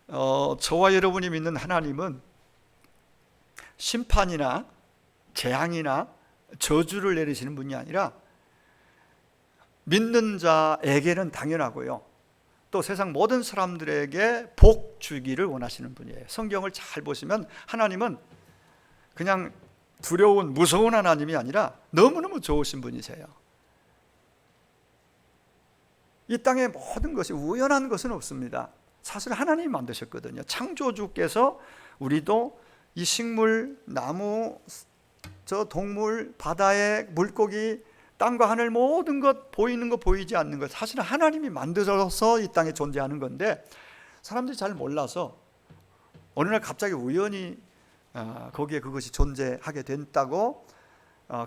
저와 여러분이 믿는 하나님은 심판이나 재앙이나 저주를 내리시는 분이 아니라 믿는 자에게는 당연하고요, 또 세상 모든 사람들에게 복 주기를 원하시는 분이에요. 성경을 잘 보시면 하나님은 그냥 두려운 무서운 하나님이 아니라 너무너무 좋으신 분이세요. 이 땅의 모든 것이 우연한 것은 없습니다. 사실 하나님이 만드셨거든요. 창조주께서 우리도 이 식물, 나무, 저 동물, 바다의 물고기, 땅과 하늘 모든 것, 보이는 것 보이지 않는 것, 사실은 하나님이 만들어서 이 땅에 존재하는 건데 사람들이 잘 몰라서 어느 날 갑자기 우연히 거기에 그것이 존재하게 됐다고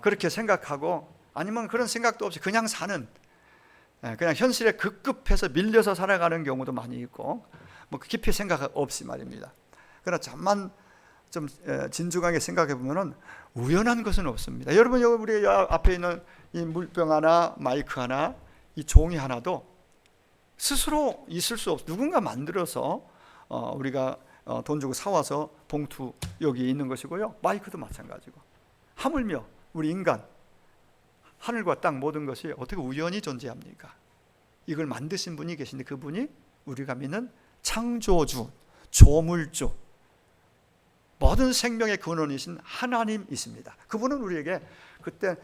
그렇게 생각하고, 아니면 그런 생각도 없이 그냥 사는, 그냥 현실에 급급해서 밀려서 살아가는 경우도 많이 있고, 뭐 깊이 생각 없이 말입니다. 그러나 잠만 좀 진중하게 생각해 보면은 우연한 것은 없습니다. 여러분, 우리 앞에 있는 이 물병 하나, 마이크 하나, 이 종이 하나도 스스로 있을 수 없어. 누군가 만들어서 우리가 돈 주고 사와서 봉투 여기 있는 것이고요. 마이크도 마찬가지고. 하물며 우리 인간, 하늘과 땅 모든 것이 어떻게 우연히 존재합니까? 이걸 만드신 분이 계신데 그분이 우리가 믿는 창조주, 조물주, 모든 생명의 근원이신 하나님이십니다. 그분은 우리에게 그때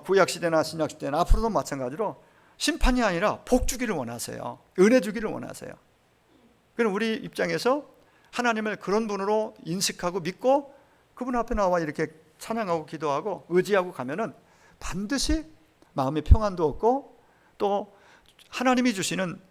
구약시대나 신약시대나 앞으로도 마찬가지로 심판이 아니라 복 주기를 원하세요. 은혜 주기를 원하세요. 그럼 우리 입장에서 하나님을 그런 분으로 인식하고 믿고 그분 앞에 나와 이렇게 찬양하고 기도하고 의지하고 가면은 반드시 마음의 평안도 얻고 또 하나님이 주시는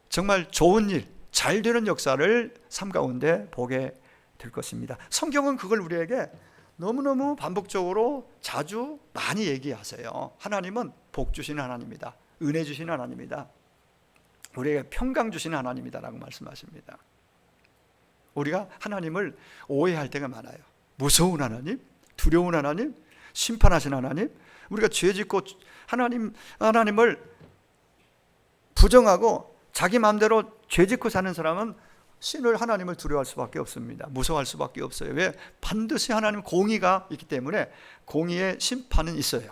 정말 좋은 일, 잘 되는 역사를 삶 가운데 보게 될 것입니다. 성경은 그걸 우리에게 너무너무 반복적으로 자주 많이 얘기하세요. 하나님은 복 주시는 하나님이다, 은혜 주시는 하나님이다, 우리에게 평강 주시는 하나님이다라고 말씀하십니다. 우리가 하나님을 오해할 때가 많아요. 무서운 하나님, 두려운 하나님, 심판하신 하나님, 우리가 죄짓고 하나님을 부정하고 자기 마음대로 죄짓고 사는 사람은 신을, 하나님을 두려워할 수밖에 없습니다. 무서워할 수밖에 없어요. 왜? 반드시 하나님 공의가 있기 때문에 공의의 심판은 있어요.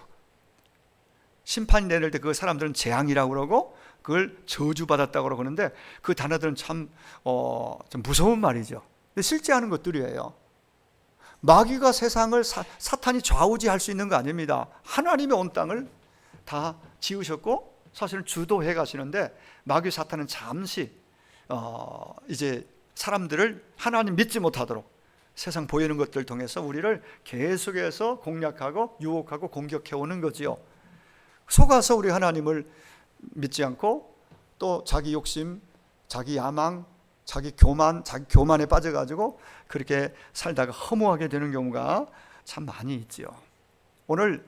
심판이 내릴 때 그 사람들은 재앙이라고 그러고 그걸 저주받았다고 그러는데 그 단어들은 참 무서운 말이죠. 근데 실제 하는 것들이에요. 마귀가 세상을 사탄이 좌우지할 수 있는 거 아닙니다. 하나님이 온 땅을 다 지으셨고 사실은 주도해 가시는데 마귀 사탄은 잠시 이제 사람들을 하나님 믿지 못하도록 세상 보이는 것들 통해서 우리를 계속해서 공략하고 유혹하고 공격해 오는 거지요. 속아서 우리 하나님을 믿지 않고 또 자기 욕심, 자기 야망, 자기 교만에 빠져가지고 그렇게 살다가 허무하게 되는 경우가 참 많이 있지요. 오늘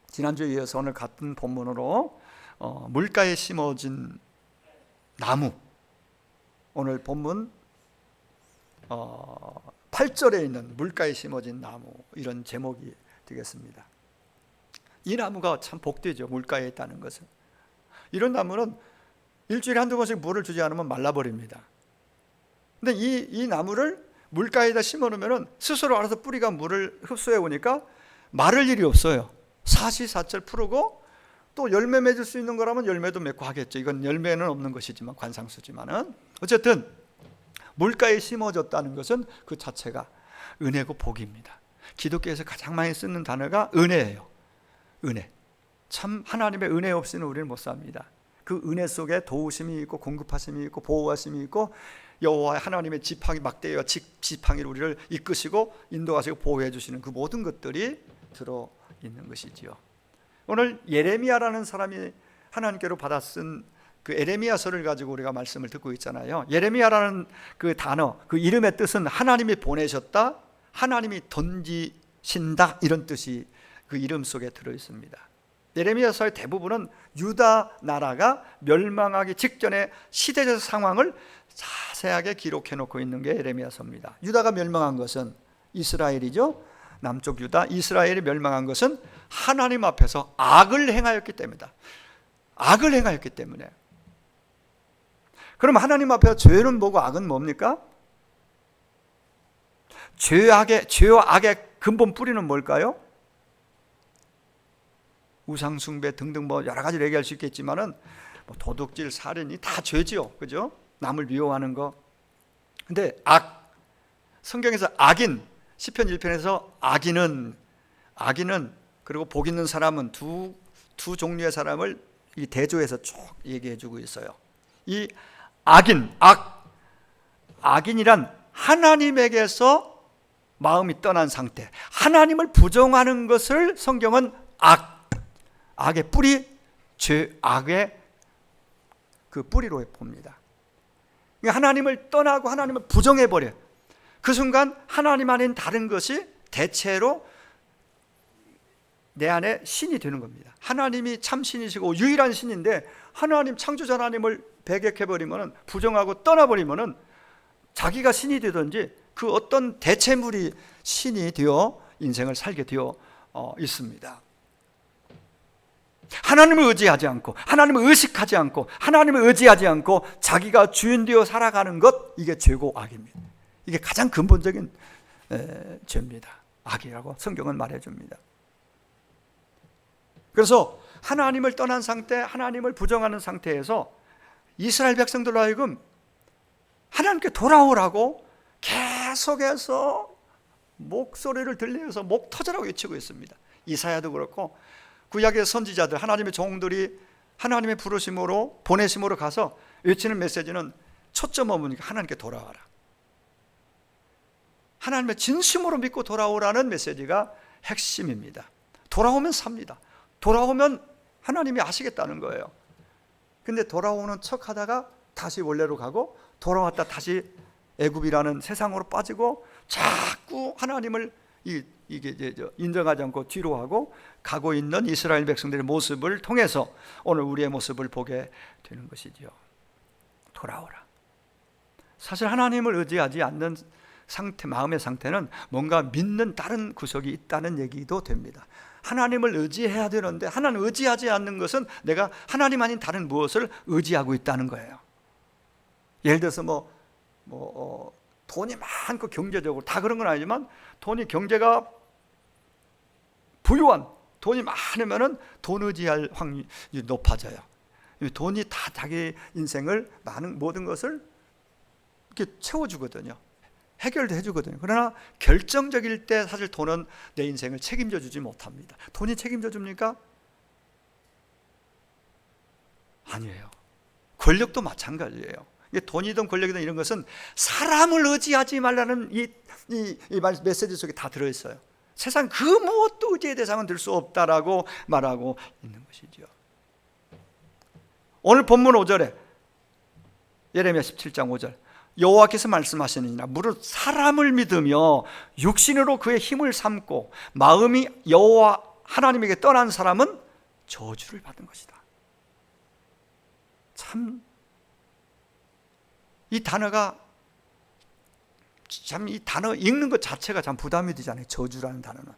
지난주에 이어서 오늘 같은 본문으로 물가에 심어진 나무, 오늘 본문 8절에 있는 물가에 심어진 나무, 이런 제목이 되겠습니다. 이 나무가 참 복되죠. 물가에 있다는 것은. 이런 나무는 일주일에 한두 번씩 물을 주지 않으면 말라버립니다. 근데 이 나무를 물가에다 심어놓으면 스스로 알아서 뿌리가 물을 흡수해 오니까 마를 일이 없어요. 사시사철 푸르고 또 열매 맺을 수 있는 거라면 열매도 맺고 하겠죠. 이건 열매는 없는 것이지만, 관상수지만은 어쨌든 물가에 심어졌다는 것은 그 자체가 은혜고 복입니다. 기독교에서 가장 많이 쓰는 단어가 은혜예요. 은혜. 참 하나님의 은혜 없이는 우리는 못 삽니다. 그 은혜 속에 도우심이 있고 공급하심이 있고 보호하심이 있고 여호와 하나님의 지팡이, 막대기와 지팡이를 우리를 이끄시고 인도하시고 보호해 주시는 그 모든 것들이 들어있는 것이지요. 오늘 예레미야라는 사람이 하나님께로 받아 쓴 그 예레미야서를 가지고 우리가 말씀을 듣고 있잖아요. 예레미야라는 그 단어, 그 이름의 뜻은 하나님이 보내셨다, 하나님이 던지신다, 이런 뜻이 그 이름 속에 들어있습니다. 예레미야서의 대부분은 유다 나라가 멸망하기 직전의 시대적 상황을 자세하게 기록해 놓고 있는 게 예레미야서입니다. 유다가 멸망한 것은 이스라엘이죠. 남쪽 유다, 이스라엘이 멸망한 것은 하나님 앞에서 악을 행하였기 때문이다. 악을 행하였기 때문에. 그럼 하나님 앞에 죄는 뭐고 악은 뭡니까? 죄와 악의 근본 뿌리는 뭘까요? 우상숭배 등등 뭐 여러 가지를 얘기할 수 있겠지만은 뭐 도둑질, 살인이 다 죄지요, 그죠? 남을 미워하는 거. 근데 성경에서 악인, 시편 1편에서 악인은 그리고 복 있는 사람은 두 종류의 사람을 이 대조해서 쭉 얘기해주고 있어요. 이 악인이란 하나님에게서 마음이 떠난 상태, 하나님을 부정하는 것을 성경은 악의 뿌리, 악의 그 뿌리로 봅니다. 하나님을 떠나고 하나님을 부정해버려. 그 순간 하나님 아닌 다른 것이 대체로 내 안에 신이 되는 겁니다. 하나님이 참 신이시고 유일한 신인데 하나님, 창조자 하나님을 배격해버리면, 부정하고 떠나버리면 자기가 신이 되든지 그 어떤 대체물이 신이 되어 인생을 살게 되어 있습니다. 하나님을 의지하지 않고, 하나님을 의식하지 않고, 하나님을 의지하지 않고 자기가 주인 되어 살아가는 것, 이게 죄고 악입니다. 이게 가장 근본적인 죄입니다. 악이라고 성경은 말해줍니다. 그래서 하나님을 떠난 상태, 하나님을 부정하는 상태에서 이스라엘 백성들로 하여금 하나님께 돌아오라고 계속해서 목소리를 들리면서 목 터져라고 외치고 있습니다. 이사야도 그렇고 구약의 선지자들, 하나님의 종들이 하나님의 부르심으로, 보내심으로 가서 외치는 메시지는 초점 없으니까 하나님께 돌아와라, 하나님의 진심으로 믿고 돌아오라는 메시지가 핵심입니다. 돌아오면 삽니다. 돌아오면 하나님이 아시겠다는 거예요. 근데 돌아오는 척 하다가 다시 원래로 가고, 돌아왔다 다시 애굽이라는 세상으로 빠지고, 자꾸 하나님을 인정하지 않고 뒤로 하고 가고 있는 이스라엘 백성들의 모습을 통해서 오늘 우리의 모습을 보게 되는 것이죠. 돌아오라. 사실 하나님을 의지하지 않는 상태, 마음의 상태는 뭔가 믿는 다른 구석이 있다는 얘기도 됩니다. 하나님을 의지해야 되는데 하나님 의지하지 않는 것은 내가 하나님 아닌 다른 무엇을 의지하고 있다는 거예요. 예를 들어서 돈이 많고 경제적으로 다 그런 건 아니지만, 경제가 부유한, 돈이 많으면은 돈 의지할 확률이 높아져요. 돈이 다 자기 인생을, 모든 것을 이렇게 채워주거든요. 해결도 해주거든요. 그러나 결정적일 때 사실 돈은 내 인생을 책임져 주지 못합니다. 돈이 책임져 줍니까? 아니에요. 권력도 마찬가지예요. 돈이든 권력이든 이런 것은 사람을 의지하지 말라는 이 메시지 속에 다 들어있어요. 세상 그 무엇도 의지의 대상은 될 수 없다라고 말하고 있는 것이죠. 오늘 본문 5절에 예레미야 17장 5절, 여호와께서 말씀하시느니라, 무릇 사람을 믿으며 육신으로 그의 힘을 삼고 마음이 여호와 하나님에게 떠난 사람은 저주를 받은 것이다. 참, 이 단어가 이 단어 읽는 것 자체가 참 부담이 되잖아요. 저주라는 단어는.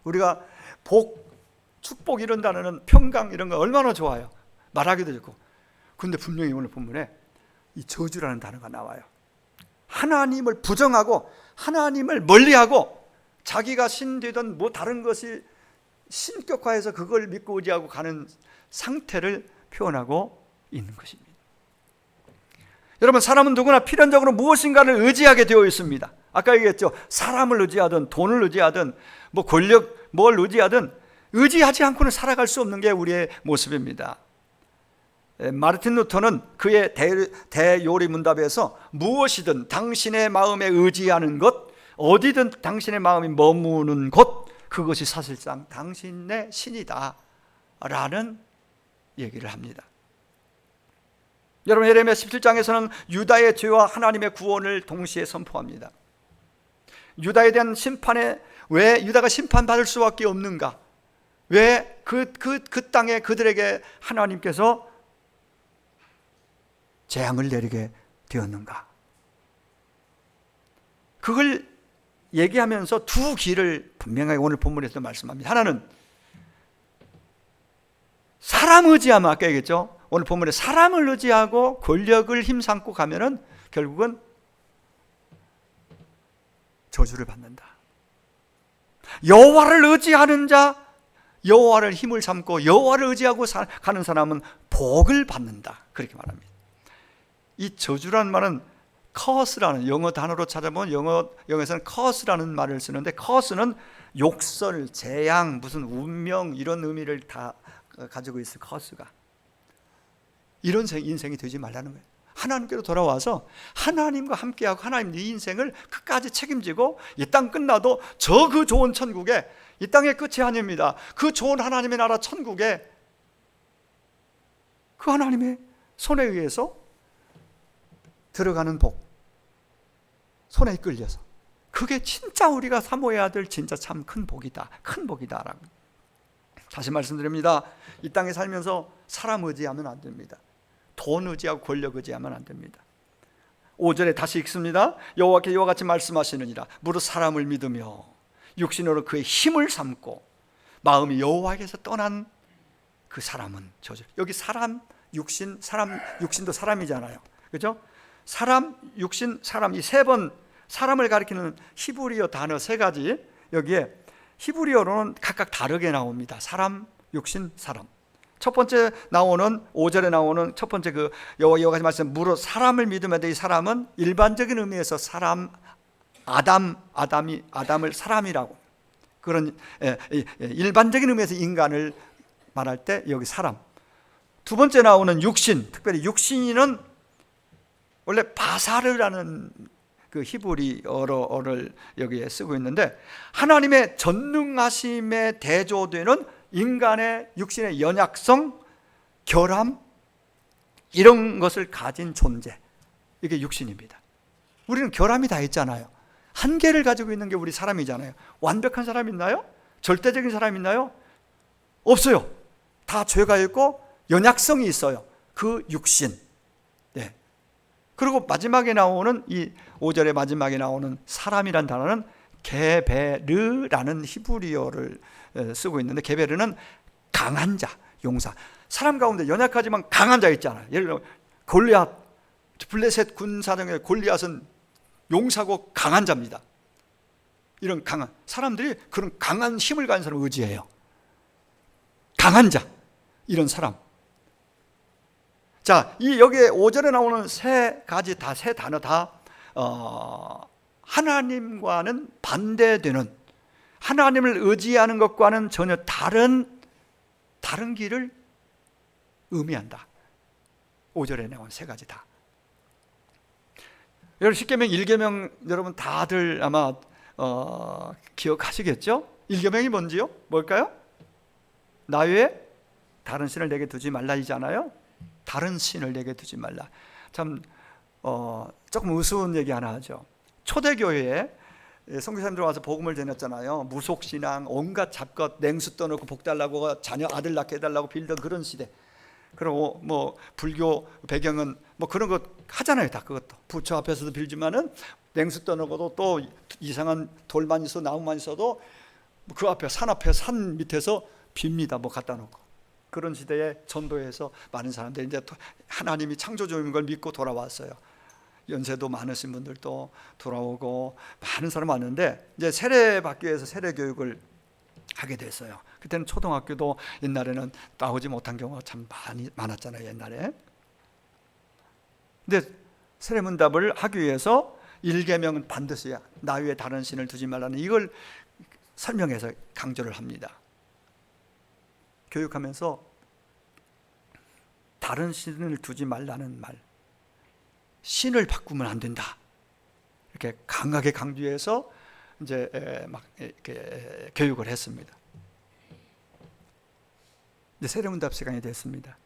우리가 복, 축복 이런 단어는, 평강 이런 거 얼마나 좋아요. 말하기도 좋고. 근데 분명히 오늘 본문에 이 저주라는 단어가 나와요. 하나님을 부정하고 하나님을 멀리하고 자기가 신 되던 다른 것이 신격화해서 그걸 믿고 의지하고 가는 상태를 표현하고 있는 것입니다. 여러분, 사람은 누구나 필연적으로 무엇인가를 의지하게 되어 있습니다. 아까 얘기했죠. 사람을 의지하든 돈을 의지하든 권력 뭘 의지하든 의지하지 않고는 살아갈 수 없는 게 우리의 모습입니다. 마르틴 루터는 그의 대요리문답에서 무엇이든 당신의 마음에 의지하는 것, 어디든 당신의 마음이 머무는 곳, 그것이 사실상 당신의 신이다 라는 얘기를 합니다. 여러분, 예레미야 17장에서는 유다의 죄와 하나님의 구원을 동시에 선포합니다. 유다에 대한 심판에, 왜 유다가 심판받을 수밖에 없는가? 왜 그 땅에 그들에게 하나님께서 재앙을 내리게 되었는가? 그걸 얘기하면서 두 길을 분명하게 오늘 본문에서 말씀합니다. 하나는 사람 의지하면, 아까 얘기했죠. 오늘 본문에 사람을 의지하고 권력을 힘삼고 가면은 결국은 저주를 받는다. 여호와를 의지하는 자, 여호와를 힘을 삼고 여호와를 의지하고 가는 사람은 복을 받는다. 그렇게 말합니다. 이 저주라는 말은 curse라는 영어 단어로 찾아보면 영어에서는 curse라는 말을 쓰는데, curse는 욕설, 재앙, 무슨 운명 이런 의미를 다 가지고 있을 curse가. 이런 인생이 되지 말라는 거예요. 하나님께로 돌아와서 하나님과 함께하고 하나님 네 인생을 끝까지 책임지고, 이 땅 끝나도 저 그 좋은 천국에, 이 땅의 끝이 아닙니다. 그 좋은 하나님의 나라 천국에 그 하나님의 손에 의해서 들어가는 복, 손에 이끌려서, 그게 진짜 우리가 사모해야 될 진짜 참 큰 복이다, 큰 복이다라고. 다시 말씀드립니다. 이 땅에 살면서 사람 의지하면 안 됩니다. 돈 의지하고 권력 의지하면 안 됩니다. 5절에 다시 읽습니다. 여호와께 이와 같이 말씀하시느니라. 무릇 사람을 믿으며 육신으로 그의 힘을 삼고 마음이 여호와에게서 떠난 그 사람은 저주. 여기 사람, 육신, 육신도 사람이잖아요. 그렇죠? 사람, 육신, 사람, 이 세 번 사람을 가리키는 히브리어 단어 세 가지, 여기에 히브리어로는 각각 다르게 나옵니다. 사람, 육신, 사람. 첫 번째 나오는 5절에 나오는 첫 번째 그 여호와가 말씀, 무릇 사람을 믿으면 돼. 이 사람은 일반적인 의미에서 사람, 아담을 사람이라고, 그런 일반적인 의미에서 인간을 말할 때 여기 사람. 두 번째 나오는 육신, 특별히 육신은 원래 바사르라는 그 히브리어를 여기에 쓰고 있는데, 하나님의 전능하심에 대조되는 인간의 육신의 연약성, 결함, 이런 것을 가진 존재, 이게 육신입니다. 우리는 결함이 다 있잖아요. 한계를 가지고 있는 게 우리 사람이잖아요. 완벽한 사람 있나요? 절대적인 사람 있나요? 없어요. 다 죄가 있고 연약성이 있어요. 그 육신. 네. 그리고 마지막에 나오는 이 5절의 마지막에 나오는 사람이란 단어는 게베르라는 히브리어를 쓰고 있는데, 게베르는 강한 자, 용사. 사람 가운데 연약하지만 강한 자 있잖아요. 예를 들어 골리앗, 블레셋 군사령의 골리앗은 용사고 강한 자입니다. 이런 강한 사람들이 그런 강한 힘을 가진 사람을 의지해요. 강한 자, 이런 사람. 자, 이 여기에 5절에 나오는 세 가지 다, 세 단어 다 하나님과는 반대되는, 하나님을 의지하는 것과는 전혀 다른 길을 의미한다. 5절에 나온 세 가지 다. 여러분, 십계명, 1계명 여러분 다들 아마 기억하시겠죠? 1계명이 뭔지요? 뭘까요? 나 외에 다른 신을 내게 두지 말라이잖아요. 다른 신을 내게 두지 말라. 참 조금 우스운 얘기 하나 하죠. 초대교회에 선교사님들 와서 복음을 전했잖아요. 무속신앙, 온갖 잡것, 냉수 떠놓고 복 달라고, 자녀 아들 낳게 해달라고 빌던 그런 시대. 그리고 뭐 불교 배경은 뭐 그런 거 하잖아요. 다 그것도 부처 앞에서도 빌지만은 냉수 떠놓고도 또 이상한 돌만 있어 나무만 있어도 그 앞에 산 밑에서 빕니다. 뭐 갖다 놓고. 그런 시대에 전도해서 많은 사람들이 이제 하나님이 창조주인 걸 믿고 돌아왔어요. 연세도 많으신 분들도 돌아오고 많은 사람 왔는데, 이제 세례 받기 위해서 세례 교육을 하게 됐어요. 그때는 초등학교도 옛날에는 나오지 못한 경우가 참 많았잖아요, 옛날에. 근데 세례 문답을 하기 위해서 1계명은 반드시 나 외에 다른 신을 두지 말라는 이걸 설명해서 강조를 합니다. 교육하면서 다른 신을 두지 말라는 말, 신을 바꾸면 안 된다, 이렇게 강하게 강조해서 이제 막 이렇게 교육을 했습니다. 이제 세례문답 시간이 됐습니다.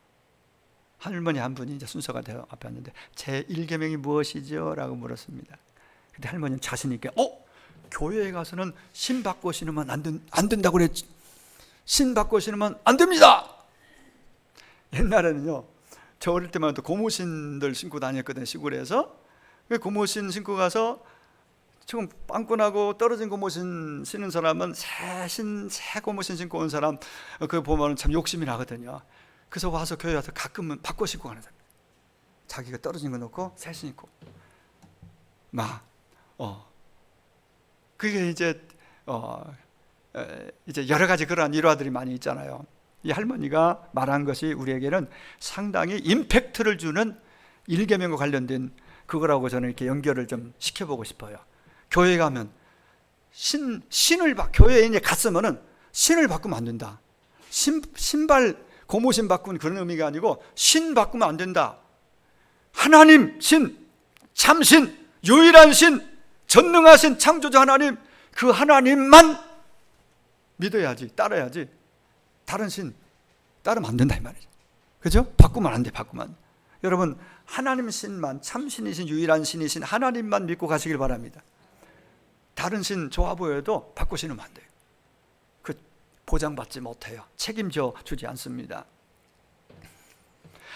할머니 한 분이 이제 순서가 되어 앞에 왔는데, 제 1계명이 무엇이죠? 라고 물었습니다. 근데 할머니는 자신 있게 교회에 가서는 신 바꿔 신으면 안 된다고 그랬지. 신 바꿔 신으면 안 됩니다. 옛날에는요, 저 어릴 때만 해도 고무신들 신고 다녔거든요, 시골에서. 고무신 신고 가서 지금 빵꾸나고 떨어진 고무신 신는 사람은 새 고무신 신고 온 사람 그거 보면 참 욕심이 나거든요. 그래서 와서 교회 와서 가끔은 바꿔 신고 가는 사람. 자기가 떨어진 거 놓고 새 신고. 그게 이제 여러 가지 그러한 일화들이 많이 있잖아요. 이 할머니가 말한 것이 우리에게는 상당히 임팩트를 주는 일계명과 관련된 그거라고 저는 이렇게 연결을 좀 시켜보고 싶어요. 교회 가면 교회에 이제 갔으면은 신을 바꾸면 안 된다. 신발 고무신 바꾸는 그런 의미가 아니고 신 바꾸면 안 된다. 하나님 신, 참신, 유일한 신, 전능하신 창조자 하나님, 그 하나님만 믿어야지, 따라야지. 다른 신 따르면 안 된다 이 말이죠. 그죠? 바꾸면 안 돼, 바꾸면. 여러분, 하나님 신만, 참신이신 유일한 신이신 하나님만 믿고 가시길 바랍니다. 다른 신 좋아 보여도 바꾸시면 안 돼요. 그 보장받지 못해요. 책임져 주지 않습니다.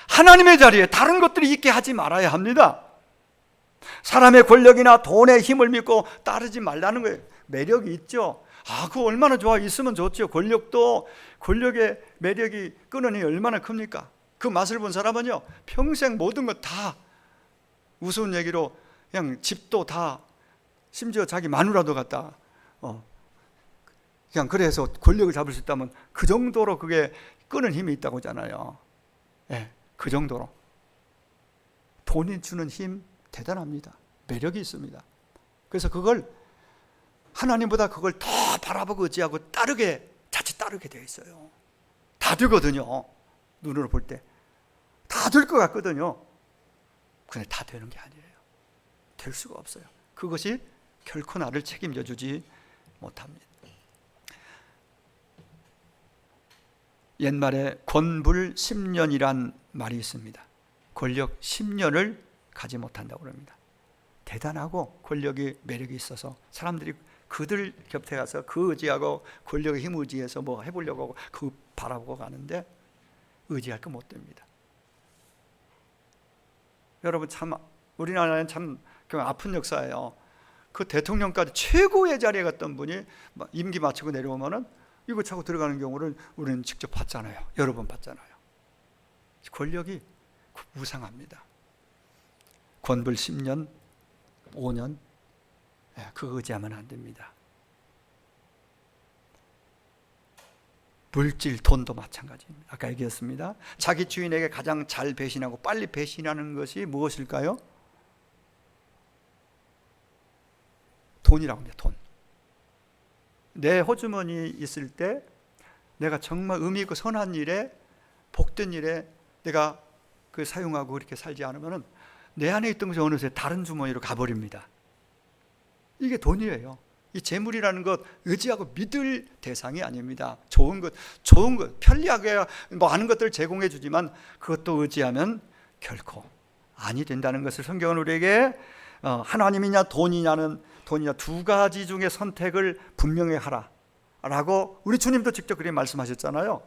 하나님의 자리에 다른 것들이 있게 하지 말아야 합니다. 사람의 권력이나 돈의 힘을 믿고 따르지 말라는 거예요. 매력이 있죠. 그거 얼마나 좋아. 있으면 좋죠. 권력의 매력이 끊으니 얼마나 큽니까? 그 맛을 본 사람은요, 평생 모든 것 다 우스운 얘기로 그냥 집도 다, 심지어 자기 마누라도 갖다 그냥 그래서 권력을 잡을 수 있다면 그 정도로 그게 끄는 힘이 있다고 하잖아요. 그 정도로 돈이 주는 힘 대단합니다. 매력이 있습니다. 그래서 그걸 하나님보다 그걸 더 바라보고 의지하고 자칫 따르게 되어 있어요. 다 되거든요. 눈으로 볼 때 다 될 것 같거든요. 근데 다 되는 게 아니에요. 될 수가 없어요. 그것이 결코 나를 책임져 주지 못합니다. 옛말에 권불 10년이란 말이 있습니다. 권력 10년을 가지 못한다고 합니다. 대단하고 권력이 매력이 있어서 사람들이 그들 곁에 가서 그 의지하고 권력의 힘 의지해서 뭐 해보려고 하고 그 바라보고 가는데 의지할 거 못 됩니다. 여러분, 참 우리나라는 참 아픈 역사예요. 그 대통령까지 최고의 자리에 갔던 분이 임기 마치고 내려오면은 이거 차고 들어가는 경우를 우리는 직접 봤잖아요. 여러 번 봤잖아요. 권력이 무상합니다. 권불 10년, 5년, 그거 의지하면 안 됩니다. 물질, 돈도 마찬가지입니다. 아까 얘기했습니다. 자기 주인에게 가장 잘 배신하고 빨리 배신하는 것이 무엇일까요? 돈이라고 합니다. 돈. 내 호주머니 있을 때 내가 정말 의미 있고 선한 일에, 복된 일에 내가 그 사용하고 그렇게 살지 않으면 내 안에 있던 것이 어느새 다른 주머니로 가버립니다. 이게 돈이에요. 이 재물이라는 것 의지하고 믿을 대상이 아닙니다. 좋은 것, 편리하게 많은 것들을 제공해 주지만 그것도 의지하면 결코 아니 된다는 것을 성경은 우리에게 하나님이냐 돈이냐 두 가지 중에 선택을 분명히 하라라고 우리 주님도 직접 그렇게 말씀하셨잖아요.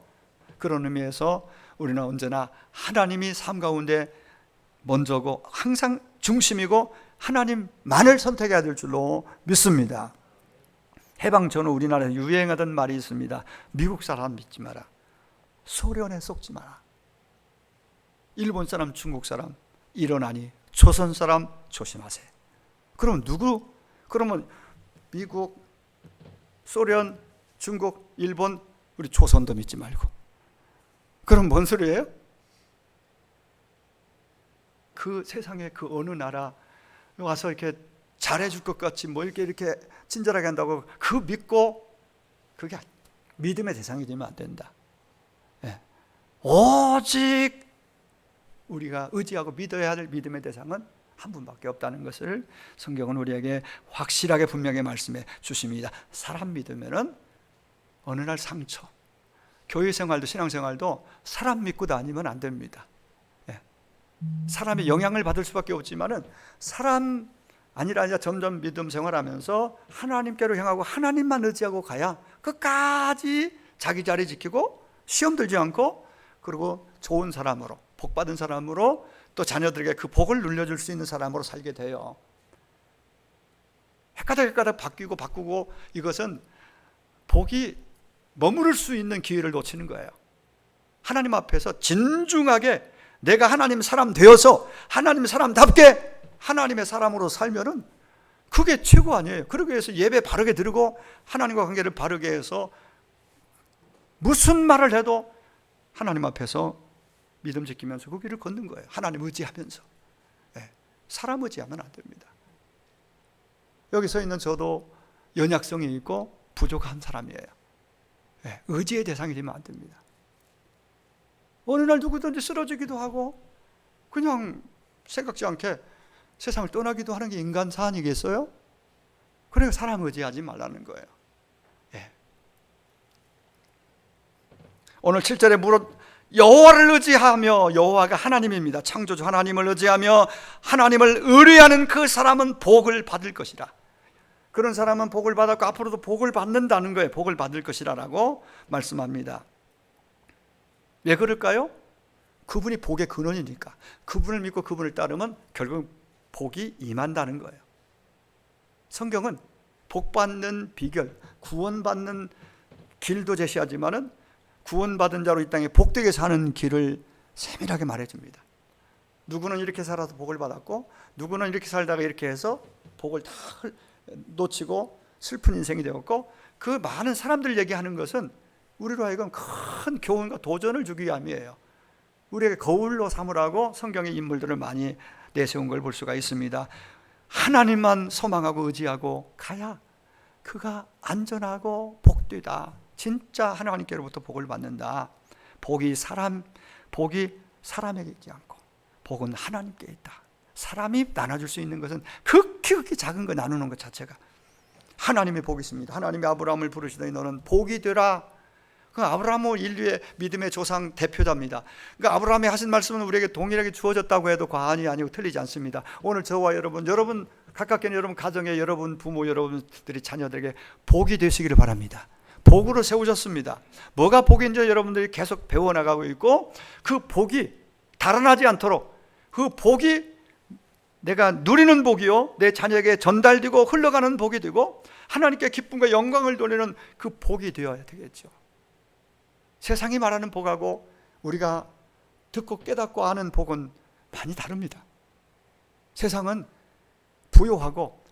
그런 의미에서 우리는 언제나 하나님이 삶 가운데 먼저고 항상 중심이고 하나님만을 선택해야 될 줄로 믿습니다. 해방 전후 우리나라에 유행하던 말이 있습니다. 미국 사람 믿지 마라. 소련에 속지 마라. 일본 사람, 중국 사람 일어나니 조선 사람 조심하세요. 그러면 미국, 소련, 중국, 일본, 우리 조선도 믿지 말고. 그럼 뭔 소리예요? 그 세상에 그 어느 나라 와서 이렇게 잘해줄 것 같이 뭐 이렇게 친절하게 한다고 그 믿고 그게 믿음의 대상이 되면 안 된다. 오직 우리가 의지하고 믿어야 할 믿음의 대상은 한 분밖에 없다는 것을 성경은 우리에게 확실하게 분명히 말씀해 주십니다. 사람 믿으면은 어느 날 상처, 교회 생활도 신앙생활도 사람 믿고 다니면 안 됩니다. 사람의 영향을 받을 수밖에 없지만은 사람 아니라 점점 믿음 생활하면서 하나님께로 향하고 하나님만 의지하고 가야 끝까지 자기 자리 지키고 시험 들지 않고 그리고 좋은 사람으로 복받은 사람으로 또 자녀들에게 그 복을 눌려줄 수 있는 사람으로 살게 돼요. 헷가닥 바꾸고 이것은 복이 머무를 수 있는 기회를 놓치는 거예요. 하나님 앞에서 진중하게 내가 하나님 사람 되어서 하나님 사람답게 하나님의 사람으로 살면은 그게 최고 아니에요. 그러기 위해서 예배 바르게 드리고 하나님과 관계를 바르게 해서 무슨 말을 해도 하나님 앞에서 믿음 지키면서 그 길을 걷는 거예요. 하나님 의지하면서. 사람 의지하면 안 됩니다. 여기서 있는 저도 연약성이 있고 부족한 사람이에요. 의지의 대상이 되면 안 됩니다. 어느 날 누구든지 쓰러지기도 하고 그냥 생각지 않게 세상을 떠나기도 하는 게 인간 사안이겠어요? 그러니까 사람 의지하지 말라는 거예요. 오늘 7절에 여호와를 의지하며, 여호와가 하나님입니다. 창조주 하나님을 의지하며 하나님을 의뢰하는 그 사람은 복을 받을 것이라. 그런 사람은 복을 받았고 앞으로도 복을 받는다는 거예요. 복을 받을 것이라고 말씀합니다. 왜 그럴까요? 그분이 복의 근원이니까. 그분을 믿고 그분을 따르면 결국 복이 임한다는 거예요. 성경은 복받는 비결, 구원받는 길도 제시하지만은 구원받은 자로 이 땅에 복되게 사는 길을 세밀하게 말해줍니다. 누구는 이렇게 살아서 복을 받았고 누구는 이렇게 살다가 이렇게 해서 복을 다 놓치고 슬픈 인생이 되었고, 그 많은 사람들 얘기하는 것은 우리로 하여금 큰 교훈과 도전을 주기 위함이에요. 우리에게 거울로 삼으라고 성경의 인물들을 많이 내세운 걸 볼 수가 있습니다. 하나님만 소망하고 의지하고 가야 그가 안전하고 복되다. 진짜 하나님께로부터 복을 받는다. 복이 사람에게 있지 않고 복은 하나님께 있다. 사람이 나눠줄 수 있는 것은 극히 작은 거 나누는 것 자체가 하나님의 복이 있습니다. 하나님이 아브라함을 부르시더니 너는 복이 되라. 그 아브라함은 인류의 믿음의 조상 대표자입니다. 그러니까 아브라함이 하신 말씀은 우리에게 동일하게 주어졌다고 해도 과언이 아니고 틀리지 않습니다. 오늘 저와 여러분 가깝게 여러분 가정에 여러분 부모 여러분들이 자녀들에게 복이 되시기를 바랍니다. 복으로 세우셨습니다. 뭐가 복인지 여러분들이 계속 배워나가고 있고, 그 복이 달아나지 않도록, 그 복이 내가 누리는 복이요 내 자녀에게 전달되고 흘러가는 복이 되고 하나님께 기쁨과 영광을 돌리는 그 복이 되어야 되겠죠. 세상이 말하는 복하고 우리가 듣고 깨닫고 아는 복은 많이 다릅니다. 세상은 부유하고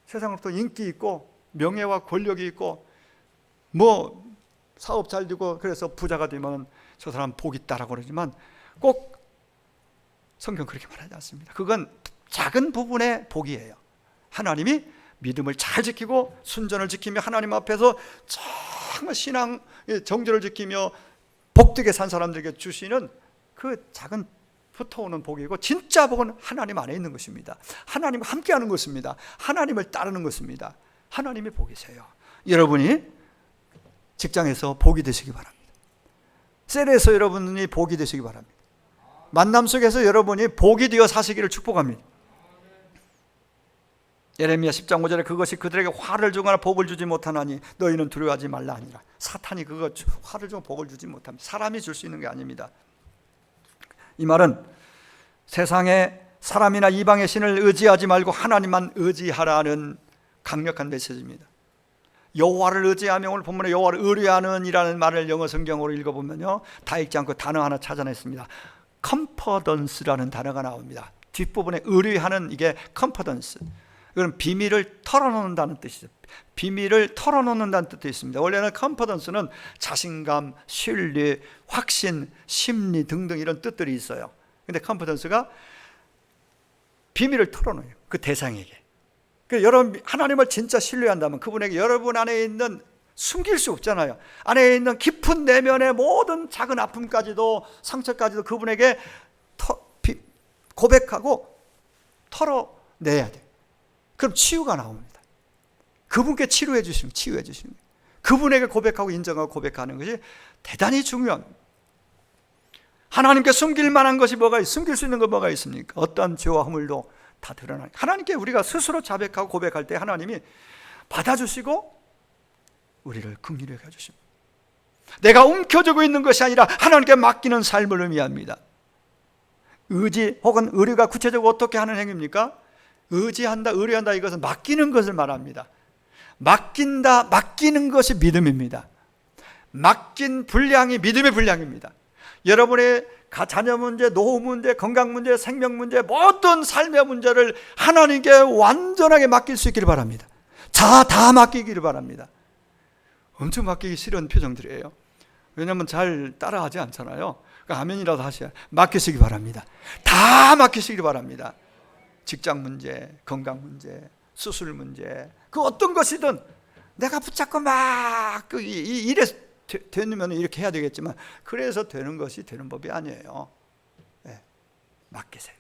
세상으로부터 인기 있고 명예와 권력이 있고 뭐 사업 잘 되고 그래서 부자가 되면 저 사람 복 있다라고 그러지만 꼭 성경 그렇게 말하지 않습니다. 그건 작은 부분의 복이에요. 하나님이 믿음을 잘 지키고 순전을 지키며 하나님 앞에서 정말 신앙 정절을 지키며 복되게 산 사람들에게 주시는 그 작은 붙어오는 복이고, 진짜 복은 하나님 안에 있는 것입니다. 하나님과 함께하는 것입니다. 하나님을 따르는 것입니다. 하나님의 복이세요. 여러분이 직장에서 복이 되시기 바랍니다. 셀에서 여러분이 복이 되시기 바랍니다. 만남 속에서 여러분이 복이 되어 사시기를 축복합니다. 예레미야 10장 5절에 그것이 그들에게 화를 주거나 복을 주지 못하나니 너희는 두려워하지 말라 하니라. 사탄이 그거 화를 주고 복을 주지 못합니다. 사람이 줄 수 있는 게 아닙니다. 이 말은 세상에 사람이나 이방의 신을 의지하지 말고 하나님만 의지하라는 강력한 메시지입니다. 여호와를 의지하며, 오늘 본문에 여호와를 의뢰하는 이라는 말을 영어 성경으로 읽어보면요 다 읽지 않고 단어 하나 찾아냈습니다. confidence라는 단어가 나옵니다. 뒷부분에 의뢰하는, 이게 confidence, 이건 비밀을 털어놓는다는 뜻이죠. 비밀을 털어놓는다는 뜻도 있습니다. 원래는 confidence는 자신감, 신뢰, 확신, 심리 등등 이런 뜻들이 있어요. 근데 confidence가 비밀을 털어놓어요, 그 대상에게. 그러니까 여러분 하나님을 진짜 신뢰한다면 그분에게 여러분 안에 있는, 숨길 수 없잖아요, 안에 있는 깊은 내면의 모든 작은 아픔까지도 상처까지도 그분에게 고백하고 털어내야 돼요. 그럼 치유가 나옵니다. 그분께 치유해 주시면 그분에게 고백하고 인정하고 고백하는 것이 대단히 중요합니다. 하나님께 숨길 만한 것이 뭐가 숨길 수 있는 거 뭐가 있습니까? 어떠한 죄와 허물도 다 드러나요. 하나님께 우리가 스스로 자백하고 고백할 때 하나님이 받아주시고 우리를 긍휼히 여겨 주십니다. 내가 움켜쥐고 있는 것이 아니라 하나님께 맡기는 삶을 의미합니다. 의지 혹은 의뢰가 구체적으로 어떻게 하는 행위입니까? 의지한다, 의뢰한다, 이것은 맡기는 것을 말합니다. 맡긴다, 맡기는 것이 믿음입니다. 맡긴 분량이 믿음의 분량입니다. 여러분의 자녀 문제, 노후 문제, 건강 문제, 생명 문제, 모든 삶의 문제를 하나님께 완전하게 맡길 수 있기를 바랍니다. 다 맡기기를 바랍니다. 엄청 맡기기 싫은 표정들이에요. 왜냐하면 잘 따라하지 않잖아요. 그러니까 아멘이라도 하셔야 맡기시기 바랍니다. 다 맡기시기 바랍니다. 직장 문제, 건강 문제, 수술 문제, 그 어떤 것이든 내가 붙잡고 막 이래 되면 이렇게 해야 되겠지만 그래서 되는 것이 되는 법이 아니에요. 네, 맡기세요.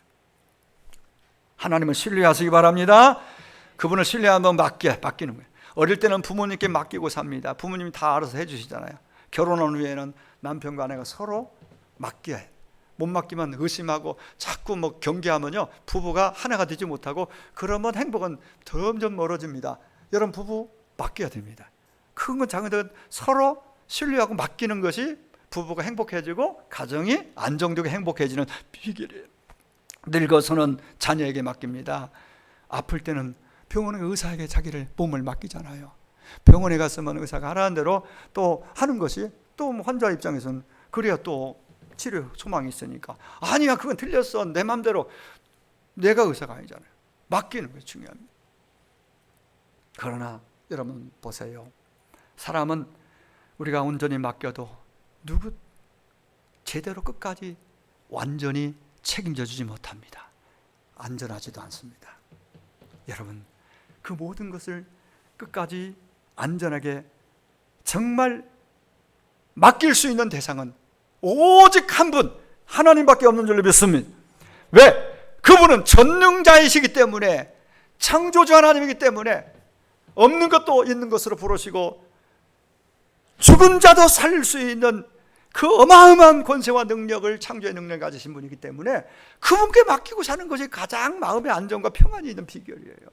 하나님을 신뢰하시기 바랍니다. 그분을 신뢰하면 맡기는 거예요. 어릴 때는 부모님께 맡기고 삽니다. 부모님이 다 알아서 해주시잖아요. 결혼한 후에는 남편과 아내가 서로 맡겨야 해요. 못 맡기면 의심하고 자꾸 뭐 경계하면요, 부부가 하나가 되지 못하고 그러면 행복은 점점 멀어집니다. 여러분, 부부 맡겨야 됩니다. 큰 건 작은 건 서로 신뢰하고 맡기는 것이 부부가 행복해지고 가정이 안정되고 행복해지는 비결이에요. 늙어서는 자녀에게 맡깁니다. 아플 때는 병원의 의사에게 자기를 몸을 맡기잖아요. 병원에 갔으면 의사가 하라는 대로 또 하는 것이 또 환자 입장에서는 그래야 또 치료 소망이 있으니까, 아니야 그건 틀렸어, 내 맘대로. 내가 의사가 아니잖아요. 맡기는 것이 중요합니다. 그러나 여러분 보세요. 사람은 우리가 온전히 맡겨도 누구 제대로 끝까지 완전히 책임져 주지 못합니다. 안전하지도 않습니다. 여러분, 그 모든 것을 끝까지 안전하게 정말 맡길 수 있는 대상은 오직 한 분, 하나님밖에 없는 줄로 믿습니다. 왜? 그분은 전능자이시기 때문에, 창조주 하나님이기 때문에 없는 것도 있는 것으로 부르시고 죽은 자도 살릴 수 있는 그 어마어마한 권세와 능력을, 창조의 능력을 가지신 분이기 때문에 그분께 맡기고 사는 것이 가장 마음의 안정과 평안이 있는 비결이에요.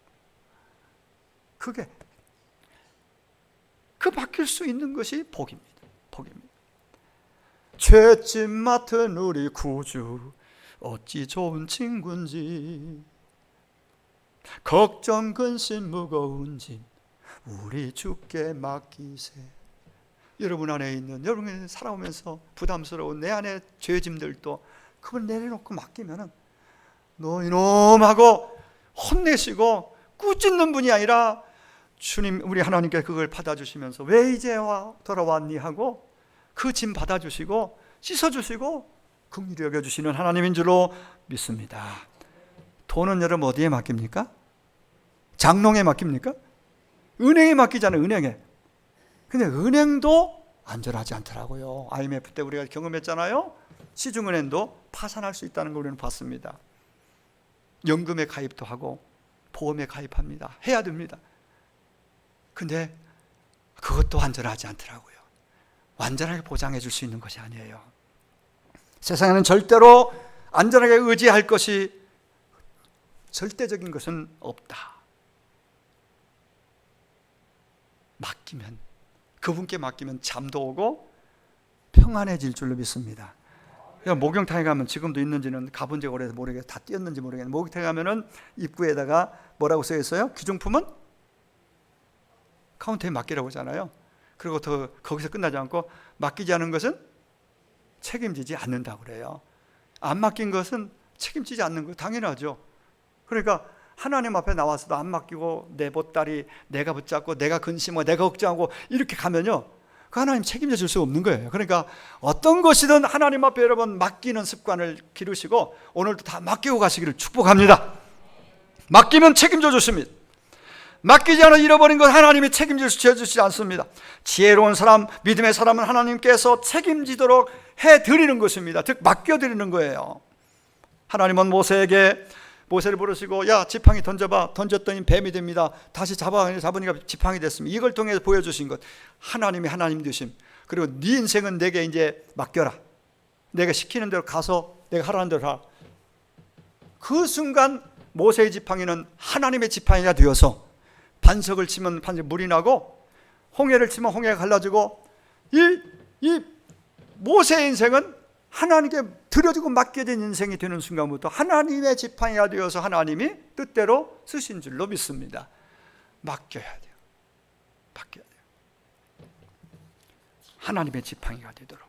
그게 그 맡길 수 있는 것이 복입니다. 복입니다. 죄짐 맡은 우리 구주 어찌 좋은 친구인지, 걱정 근심 무거운 짐 우리 주께 맡기세. 여러분 안에 있는, 여러분이 살아오면서 부담스러운 내 안에 죄짐들도 그걸 내려놓고 맡기면은 너 이놈하고 혼내시고 꾸짖는 분이 아니라 주님, 우리 하나님께 그걸 받아주시면서 왜 이제 돌아왔니 하고 그 짐 받아주시고 씻어주시고 긍휼히 여겨주시는 하나님인 줄로 믿습니다. 돈은 여러분 어디에 맡깁니까? 장롱에 맡깁니까? 은행에 맡기잖아요. 은행에. 근데 은행도 안전하지 않더라고요. IMF 때 우리가 경험했잖아요. 시중은행도 파산할 수 있다는 걸 우리는 봤습니다. 연금에 가입도 하고 보험에 가입합니다. 해야 됩니다. 근데 그것도 안전하지 않더라고요. 완전하게 보장해 줄 수 있는 것이 아니에요. 세상에는 절대로 안전하게 의지할 것이, 절대적인 것은 없다. 맡기면, 그분께 맡기면 잠도 오고 평안해질 줄로 믿습니다. 목욕탕에 가면, 지금도 있는지는 가본 지 오래돼서 모르겠어요. 다 띄었는지 모르겠는데, 목욕탕에 가면은 입구에다가 뭐라고 써 있어요? 귀중품은 카운터에 맡기라고 하잖아요. 그리고 더 거기서 끝나지 않고 맡기지 않은 것은 책임지지 않는다고 그래요. 안 맡긴 것은 책임지지 않는 거 당연하죠. 그러니까 하나님 앞에 나와서도 안 맡기고 내 보따리 내가 붙잡고 내가 근심하고 내가 걱정하고 이렇게 가면요, 그 하나님 책임져 줄 수 없는 거예요. 그러니까 어떤 것이든 하나님 앞에 여러분 맡기는 습관을 기르시고 오늘도 다 맡기고 가시기를 축복합니다. 맡기면 책임져 주십니다. 맡기지 않아 잃어버린 것 하나님이 책임질 수 주시지 않습니다. 지혜로운 사람, 믿음의 사람은 하나님께서 책임지도록 해드리는 것입니다. 즉 맡겨드리는 거예요. 하나님은 모세를 부르시고 야 지팡이 던져봐. 던졌더니 뱀이 됩니다. 다시 잡으니까 지팡이 됐습니다. 이걸 통해서 보여주신 것, 하나님이 하나님 되심. 그리고 네 인생은 내게 이제 맡겨라. 내가 시키는 대로 가서 내가 하라는 대로 하라. 그 순간 모세의 지팡이는 하나님의 지팡이가 되어서 반석을 치면 반석 물이 나고 홍해를 치면 홍해가 갈라지고 이 모세의 인생은 하나님께 드려지고 맡겨진 인생이 되는 순간부터 하나님의 지팡이가 되어서 하나님이 뜻대로 쓰신 줄로 믿습니다. 맡겨야 돼요. 맡겨야 돼요. 하나님의 지팡이가 되도록.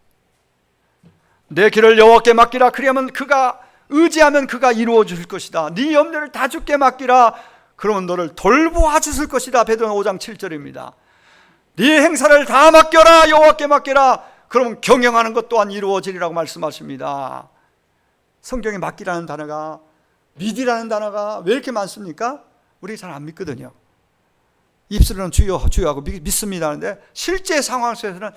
내 길을 여호와께 맡기라. 그리하면 그가 의지하면 그가 이루어 주실 것이다. 네 염려를 다 주께 맡기라. 그러면 너를 돌보아 주실 것이다. 베드로 5장 7절입니다. 네 행사를 다 맡겨라. 여호와께 맡겨라. 그러면 경영하는 것 또한 이루어지리라고 말씀하십니다. 성경에 맡기라는 단어가, 믿으라는 단어가 왜 이렇게 많습니까? 우리 잘 안 믿거든요. 입술로는 주여 주여하고 믿습니다 하는데 실제 상황 속에서는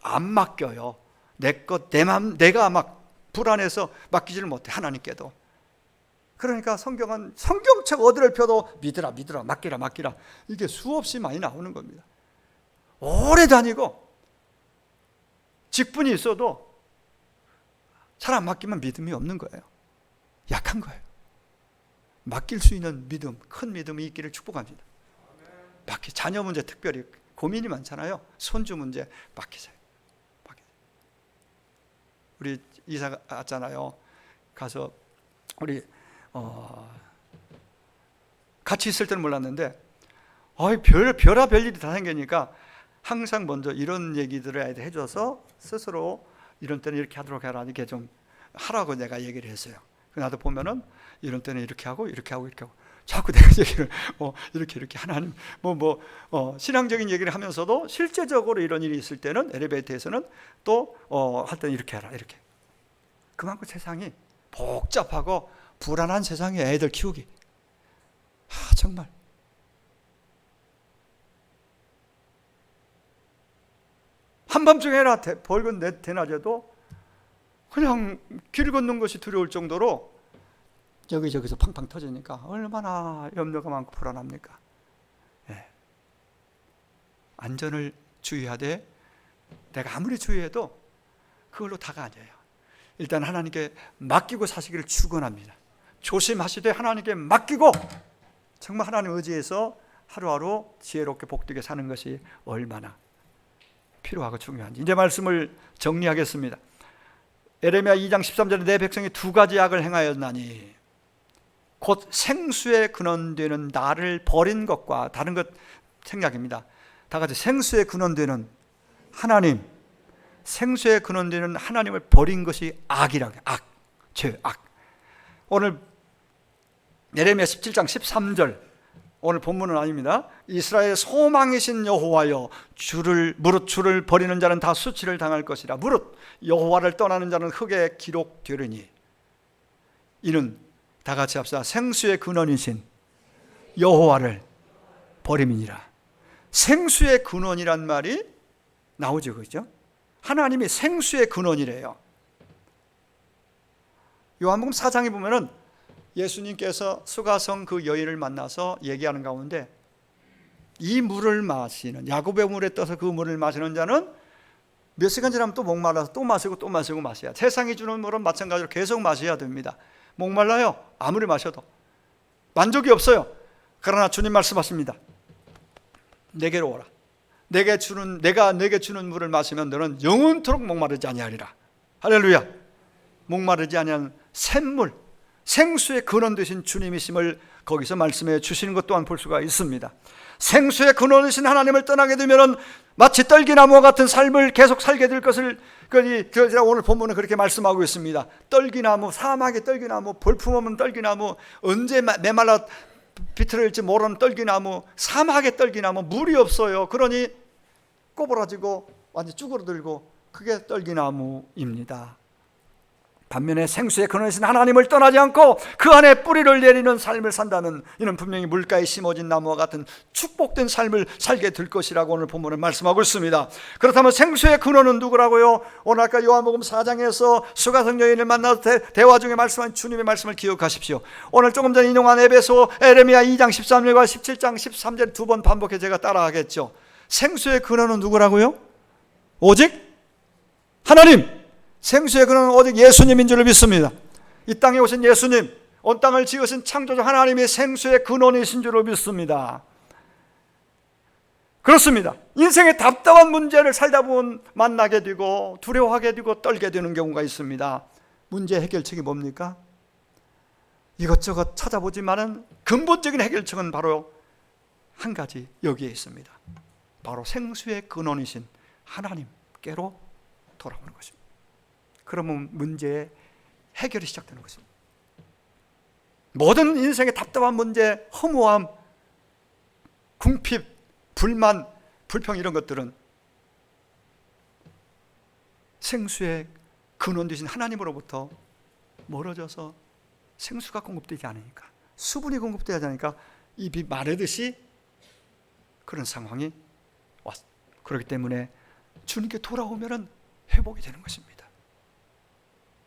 안 맡겨요. 내 것, 내 맘, 내가 막 불안해서 맡기지를 못해, 하나님께도. 그러니까 성경은 성경책 어디를 펴도 믿으라 믿으라 맡기라 맡기라, 이게 수없이 많이 나오는 겁니다. 오래 다니고 직분이 있어도 잘 안 맡기면 믿음이 없는 거예요. 약한 거예요. 맡길 수 있는 믿음, 큰 믿음이 있기를 축복합니다. 자녀 문제 특별히 고민이 많잖아요. 손주 문제 맡기세요. 우리 이사 갔잖아요. 가서 우리 같이 있을 때는 몰랐는데 별일이 다 생기니까 항상 먼저 이런 얘기들을 애들 해줘서 스스로 이런 때는 이렇게 하도록 해라, 이렇게 좀 하라고 내가 얘기를 했어요. 나도 보면은 이런 때는 이렇게 하고 이렇게 하고 이렇게 하고 자꾸 내가 얘기를 이렇게 하나님 신앙적인 얘기를 하면서도 실제적으로 이런 일이 있을 때는 엘리베이터에서는 또 할 때는 이렇게 하라, 이렇게. 그만큼 세상이 복잡하고 불안한 세상에 애들 키우기, 정말 한밤중에나 벌건 대낮에도 그냥 길 걷는 것이 두려울 정도로 여기저기서 팡팡 터지니까 얼마나 염려가 많고 불안합니까? 네. 안전을 주의하되 내가 아무리 주의해도 그걸로 다가 아니에요. 일단 하나님께 맡기고 사시기를 축원합니다. 조심하시되 하나님께 맡기고 정말 하나님 의지해서 하루하루 지혜롭게 복되게 사는 것이 얼마나 필요하고 중요한지 이제 말씀을 정리하겠습니다. 에레미야 2장 13절에 내 백성이 두 가지 악을 행하였나니 곧 생수의 근원되는 나를 버린 것과, 다른 것 생략입니다. 다 같이 생수의 근원되는 하나님, 생수의 근원되는 하나님을 버린 것이 악이라고. 죄, 악. 오늘 에레미야 17장 13절, 오늘 본문은 아닙니다. 이스라엘의 소망이신 여호와여, 무릇 주를 버리는 자는 다 수치를 당할 것이라. 무릇 여호와를 떠나는 자는 흙에 기록되리니. 이는 다 같이 합시다. 생수의 근원이신 여호와를 버림이니라. 생수의 근원이란 말이 나오죠, 그죠? 하나님이 생수의 근원이래요. 요한복음 4장에 보면은 예수님께서 수가성 그 여인을 만나서 얘기하는 가운데 이 물을 마시는, 야곱의 물에 떠서 그 물을 마시는 자는 몇 시간 지나면 또 목말라서 또 마시고 또 마시고 마셔야, 세상이 주는 물은 마찬가지로 계속 마셔야 됩니다. 목말라요, 아무리 마셔도 만족이 없어요. 그러나 주님 말씀하십니다. 내게로 오라. 내가 내게 주는 물을 마시면 너는 영원토록 목마르지 아니하리라. 할렐루야. 목마르지 아니한 샘물, 생수의 근원 되신 주님이심을 거기서 말씀해 주시는 것 또한 볼 수가 있습니다. 생수의 근원이신 하나님을 떠나게 되면 마치 떨기나무와 같은 삶을 계속 살게 될 것을 오늘 본문은 그렇게 말씀하고 있습니다. 떨기나무, 사막의 떨기나무, 볼품없는 떨기나무, 언제 메말라 비틀어질지 모르는 떨기나무, 사막의 떨기나무, 물이 없어요. 그러니 꼬부라지고 완전히 쭈그러들고 그게 떨기나무입니다. 반면에 생수의 근원이신 하나님을 떠나지 않고 그 안에 뿌리를 내리는 삶을 산다면 이는 분명히 물가에 심어진 나무와 같은 축복된 삶을 살게 될 것이라고 오늘 본문은 말씀하고 있습니다. 그렇다면 생수의 근원은 누구라고요? 오늘 아까 요한복음 4장에서 수가성 여인을 만나서 대화 중에 말씀한 주님의 말씀을 기억하십시오. 오늘 조금 전에 인용한 에베소 에레미야 2장 13절과 17장 13절 두 번 반복해 제가 따라하겠죠. 생수의 근원은 누구라고요? 오직 하나님. 생수의 근원은 오직 예수님인 줄을 믿습니다. 이 땅에 오신 예수님, 온 땅을 지으신 창조주 하나님이 생수의 근원이신 줄을 믿습니다. 그렇습니다. 인생의 답답한 문제를 살다 보면 만나게 되고 두려워하게 되고 떨게 되는 경우가 있습니다. 문제 해결책이 뭡니까? 이것저것 찾아보지만은 근본적인 해결책은 바로 한 가지 여기에 있습니다. 바로 생수의 근원이신 하나님께로 돌아오는 것입니다. 그러면 문제의 해결이 시작되는 것입니다. 모든 인생의 답답한 문제, 허무함, 궁핍, 불만, 불평 이런 것들은 생수의 근원 되신 하나님으로부터 멀어져서 생수가 공급되지 않으니까, 수분이 공급되지 않으니까 입이 마르듯이 그런 상황이 왔습니다. 그렇기 때문에 주님께 돌아오면 회복이 되는 것입니다.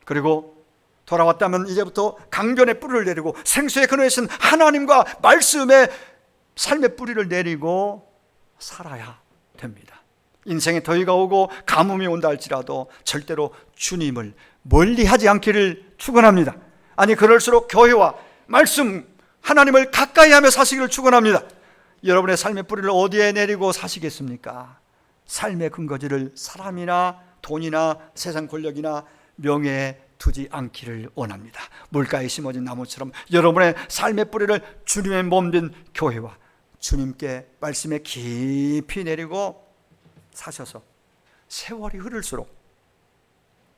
그리고 돌아왔다면 이제부터 강변의 뿌리를 내리고 생수의 근원이신 하나님과 말씀의 삶의 뿌리를 내리고 살아야 됩니다. 인생에 더위가 오고 가뭄이 온다 할지라도 절대로 주님을 멀리하지 않기를 축원합니다. 아니, 그럴수록 교회와 말씀, 하나님을 가까이 하며 사시기를 축원합니다. 여러분의 삶의 뿌리를 어디에 내리고 사시겠습니까? 삶의 근거지를 사람이나 돈이나 세상 권력이나 명예에 두지 않기를 원합니다. 물가에 심어진 나무처럼 여러분의 삶의 뿌리를 주님의 몸된 교회와 주님께 말씀에 깊이 내리고 사셔서 세월이 흐를수록,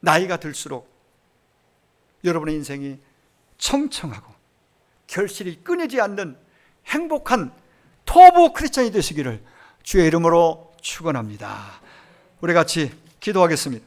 나이가 들수록 여러분의 인생이 청청하고 결실이 끊이지 않는 행복한 토부 크리스천이 되시기를 주의 이름으로 축원합니다. 우리 같이 기도하겠습니다.